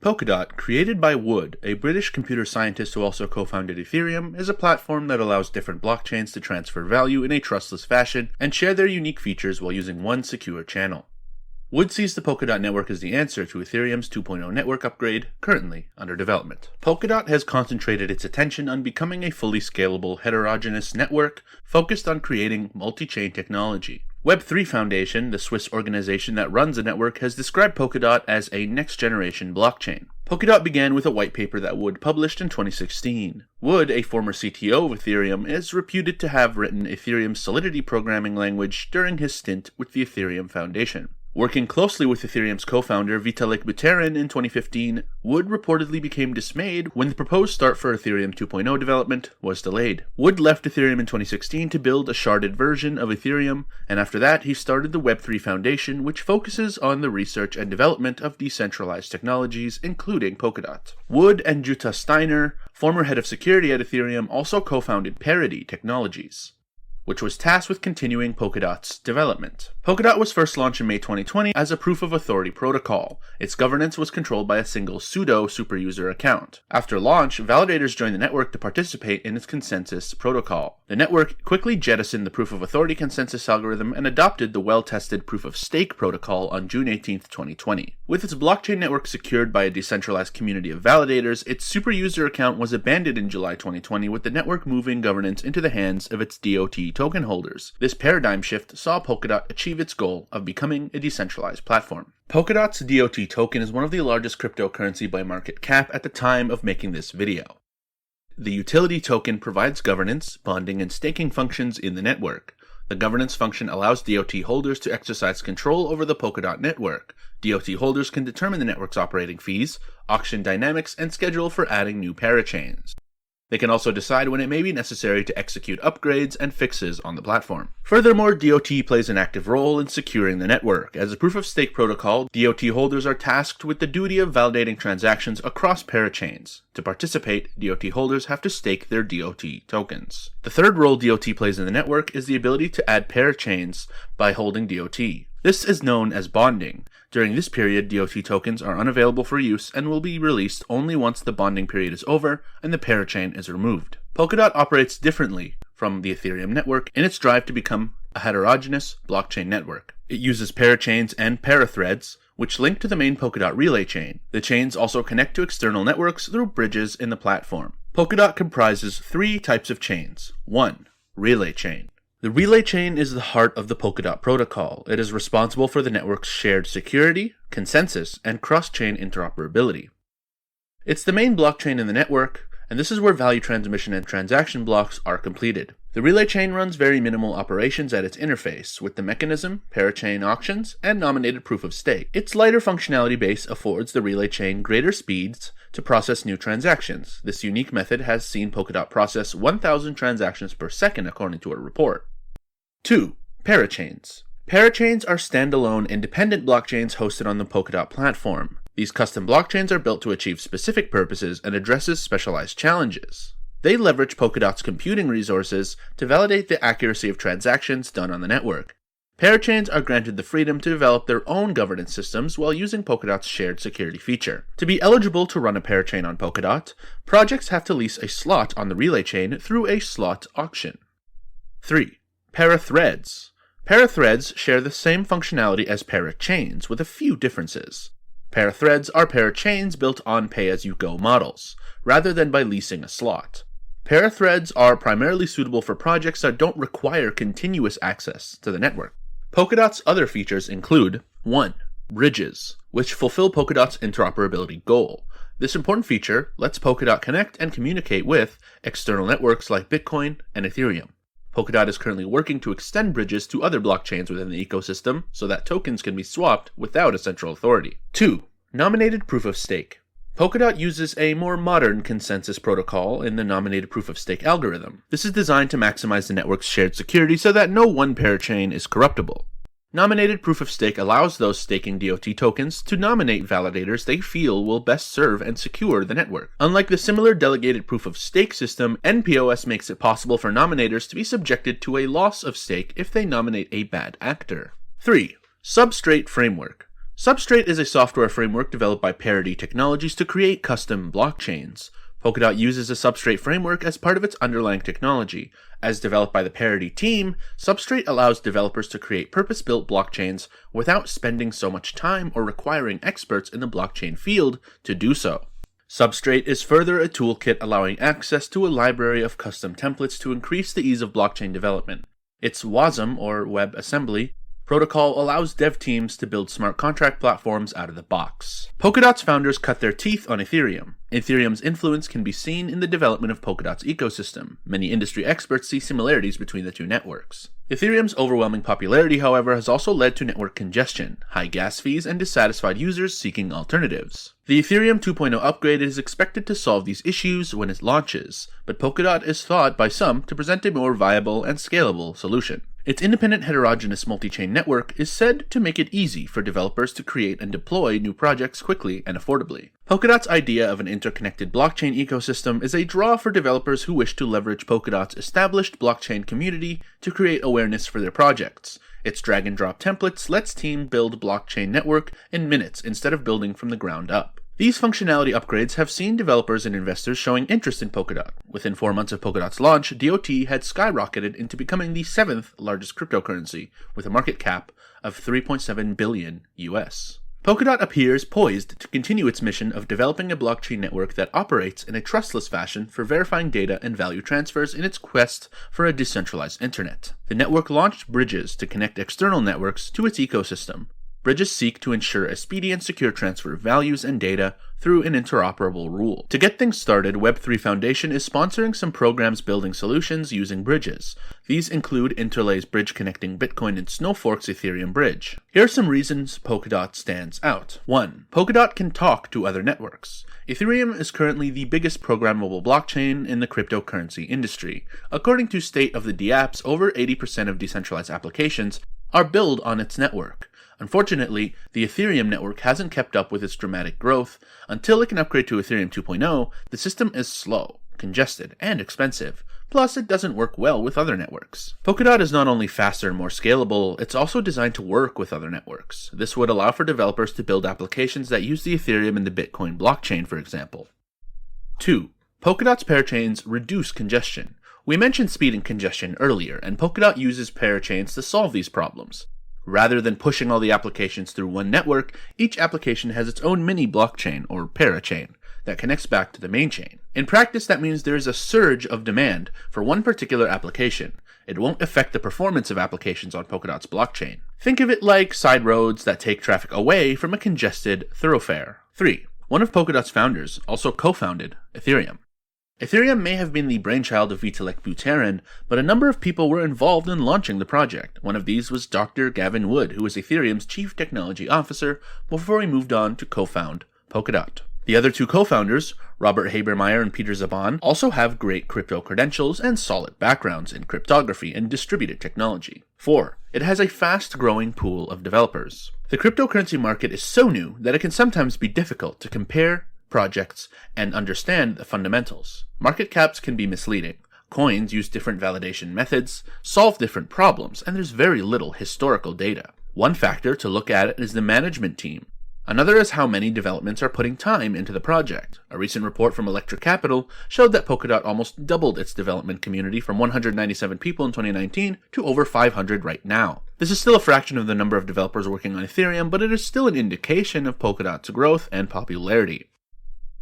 Polkadot, created by Wood, a British computer scientist who also co-founded Ethereum, is a platform that allows different blockchains to transfer value in a trustless fashion and share their unique features while using one secure channel. Wood sees the Polkadot network as the answer to Ethereum's 2.0 network upgrade, currently under development. Polkadot has concentrated its attention on becoming a fully scalable, heterogeneous network focused on creating multi-chain technology. Web3 Foundation, the Swiss organization that runs the network, has described Polkadot as a next-generation blockchain. Polkadot began with a white paper that Wood published in 2016. Wood, a former CTO of Ethereum, is reputed to have written Ethereum's Solidity programming language during his stint with the Ethereum Foundation. Working closely with Ethereum's co-founder Vitalik Buterin in 2015, Wood reportedly became dismayed when the proposed start for Ethereum 2.0 development was delayed. Wood left Ethereum in 2016 to build a sharded version of Ethereum, and after that he started the Web3 Foundation, which focuses on the research and development of decentralized technologies, including Polkadot. Wood and Jutta Steiner, former head of security at Ethereum, also co-founded Parity Technologies, which was tasked with continuing Polkadot's development. Polkadot was first launched in May 2020 as a proof-of-authority protocol. Its governance was controlled by a single sudo superuser account. After launch, validators joined the network to participate in its consensus protocol. The network quickly jettisoned the proof-of-authority consensus algorithm and adopted the well-tested proof-of-stake protocol on June 18, 2020. With its blockchain network secured by a decentralized community of validators, its superuser account was abandoned in July 2020, with the network moving governance into the hands of its DOT token holders. This paradigm shift saw Polkadot achieve its goal of becoming a decentralized platform. Polkadot's DOT token is one of the largest cryptocurrency by market cap at the time of making this video. The utility token provides governance, bonding, and staking functions in the network. The governance function allows DOT holders to exercise control over the Polkadot network. DOT holders can determine the network's operating fees, auction dynamics, and schedule for adding new parachains. They can also decide when it may be necessary to execute upgrades and fixes on the platform. Furthermore, DOT plays an active role in securing the network. As a proof-of-stake protocol, DOT holders are tasked with the duty of validating transactions across parachains. To participate, DOT holders have to stake their DOT tokens. The third role DOT plays in the network is the ability to add parachains by holding DOT. This is known as bonding. During this period, DOT tokens are unavailable for use and will be released only once the bonding period is over and the parachain is removed. Polkadot operates differently from the Ethereum network in its drive to become a heterogeneous blockchain network. It uses parachains and parathreads, which link to the main Polkadot relay chain. The chains also connect to external networks through bridges in the platform. Polkadot comprises three types of chains. 1. Relay chain. The relay chain is the heart of the Polkadot protocol. It is responsible for the network's shared security, consensus, and cross-chain interoperability. It's the main blockchain in the network, and this is where value transmission and transaction blocks are completed. The relay chain runs very minimal operations at its interface, with the mechanism, parachain auctions, and nominated proof of stake. Its lighter functionality base affords the relay chain greater speeds to process new transactions. This unique method has seen Polkadot process 1,000 transactions per second, according to a report. 2. Parachains. Parachains are standalone, independent blockchains hosted on the Polkadot platform. These custom blockchains are built to achieve specific purposes and addresses specialized challenges. They leverage Polkadot's computing resources to validate the accuracy of transactions done on the network. Parachains are granted the freedom to develop their own governance systems while using Polkadot's shared security feature. To be eligible to run a parachain on Polkadot, projects have to lease a slot on the relay chain through a slot auction. 3. Parathreads. Parathreads share the same functionality as parachains, with a few differences. Parathreads are parachains built on pay-as-you-go models, rather than by leasing a slot. Parathreads are primarily suitable for projects that don't require continuous access to the network. Polkadot's other features include 1. Bridges, which fulfill Polkadot's interoperability goal. This important feature lets Polkadot connect and communicate with external networks like Bitcoin and Ethereum. Polkadot is currently working to extend bridges to other blockchains within the ecosystem so that tokens can be swapped without a central authority. 2. Nominated proof of stake. Polkadot uses a more modern consensus protocol in the nominated proof of stake algorithm. This is designed to maximize the network's shared security so that no one parachain is corruptible. Nominated proof of stake allows those staking DOT tokens to nominate validators they feel will best serve and secure the network. Unlike the similar delegated proof of stake system, NPOS makes it possible for nominators to be subjected to a loss of stake if they nominate a bad actor. 3. Substrate framework. Substrate is a software framework developed by Parity Technologies to create custom blockchains. Polkadot uses a Substrate framework as part of its underlying technology. As developed by the Parity team, Substrate allows developers to create purpose-built blockchains without spending so much time or requiring experts in the blockchain field to do so. Substrate is further a toolkit allowing access to a library of custom templates to increase the ease of blockchain development. Its WASM, or WebAssembly, protocol allows dev teams to build smart contract platforms out of the box. Polkadot's founders cut their teeth on Ethereum. Ethereum's influence can be seen in the development of Polkadot's ecosystem. Many industry experts see similarities between the two networks. Ethereum's overwhelming popularity, however, has also led to network congestion, high gas fees, and dissatisfied users seeking alternatives. The Ethereum 2.0 upgrade is expected to solve these issues when it launches, but Polkadot is thought by some to present a more viable and scalable solution. Its independent heterogeneous multi-chain network is said to make it easy for developers to create and deploy new projects quickly and affordably. Polkadot's idea of an interconnected blockchain ecosystem is a draw for developers who wish to leverage Polkadot's established blockchain community to create awareness for their projects. Its drag-and-drop templates lets teams build blockchain network in minutes instead of building from the ground up. These functionality upgrades have seen developers and investors showing interest in Polkadot. Within 4 months of Polkadot's launch, DOT had skyrocketed into becoming the 7th largest cryptocurrency, with a market cap of $3.7 billion US. Polkadot appears poised to continue its mission of developing a blockchain network that operates in a trustless fashion for verifying data and value transfers in its quest for a decentralized internet. The network launched bridges to connect external networks to its ecosystem. Bridges seek to ensure a speedy and secure transfer of values and data through an interoperable rule. To get things started, Web3 Foundation is sponsoring some programs building solutions using bridges. These include Interlay's bridge connecting Bitcoin and Snowfork's Ethereum bridge. Here are some reasons Polkadot stands out. 1. Polkadot can talk to other networks. Ethereum is currently the biggest programmable blockchain in the cryptocurrency industry. According to State of the Dapps, over 80% of decentralized applications are built on its network. Unfortunately, the Ethereum network hasn't kept up with its dramatic growth. Until it can upgrade to Ethereum 2.0, the system is slow, congested, and expensive. Plus, it doesn't work well with other networks. Polkadot is not only faster and more scalable, it's also designed to work with other networks. This would allow for developers to build applications that use the Ethereum and the Bitcoin blockchain, for example. 2. Polkadot's parachains reduce congestion. We mentioned speed and congestion earlier, and Polkadot uses parachains to solve these problems. Rather than pushing all the applications through one network, each application has its own mini blockchain, or parachain, that connects back to the main chain. In practice, that means there is a surge of demand for one particular application. It won't affect the performance of applications on Polkadot's blockchain. Think of it like side roads that take traffic away from a congested thoroughfare. 3. One of Polkadot's founders also co-founded Ethereum. Ethereum may have been the brainchild of Vitalik Buterin, but a number of people were involved in launching the project. One of these was Dr. Gavin Wood, who was Ethereum's chief technology officer before he moved on to co-found Polkadot. The other two co-founders, Robert Habermeyer and Peter Szaban, also have great crypto credentials and solid backgrounds in cryptography and distributed technology. 4. It has a fast-growing pool of developers. The cryptocurrency market is so new that it can sometimes be difficult to compare projects and understand the fundamentals. Market caps can be misleading. Coins use different validation methods, solve different problems, and there's very little historical data. One factor to look at is the management team. Another is how many developments are putting time into the project. A recent report from Electric Capital showed that Polkadot almost doubled its development community from 197 people in 2019 to over 500 right now. This is still a fraction of the number of developers working on Ethereum, but it is still an indication of Polkadot's growth and popularity.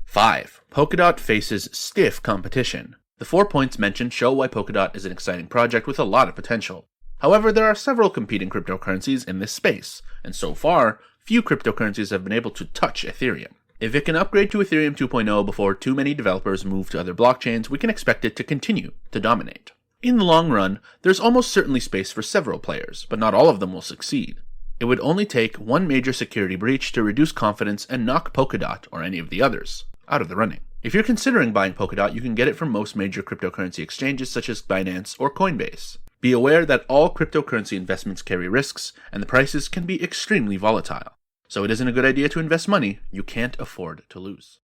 5. Polkadot faces stiff competition. The 4 points mentioned show why Polkadot is an exciting project with a lot of potential. However, there are several competing cryptocurrencies in this space, and so far, few cryptocurrencies have been able to touch Ethereum. If it can upgrade to Ethereum 2.0 before too many developers move to other blockchains, we can expect it to continue to dominate. In the long run, there's almost certainly space for several players, but not all of them will succeed. It would only take one major security breach to reduce confidence and knock Polkadot, or any of the others, out of the running. If you're considering buying Polkadot, you can get it from most major cryptocurrency exchanges such as Binance or Coinbase. Be aware that all cryptocurrency investments carry risks, and the prices can be extremely volatile. So it isn't a good idea to invest money you can't afford to lose.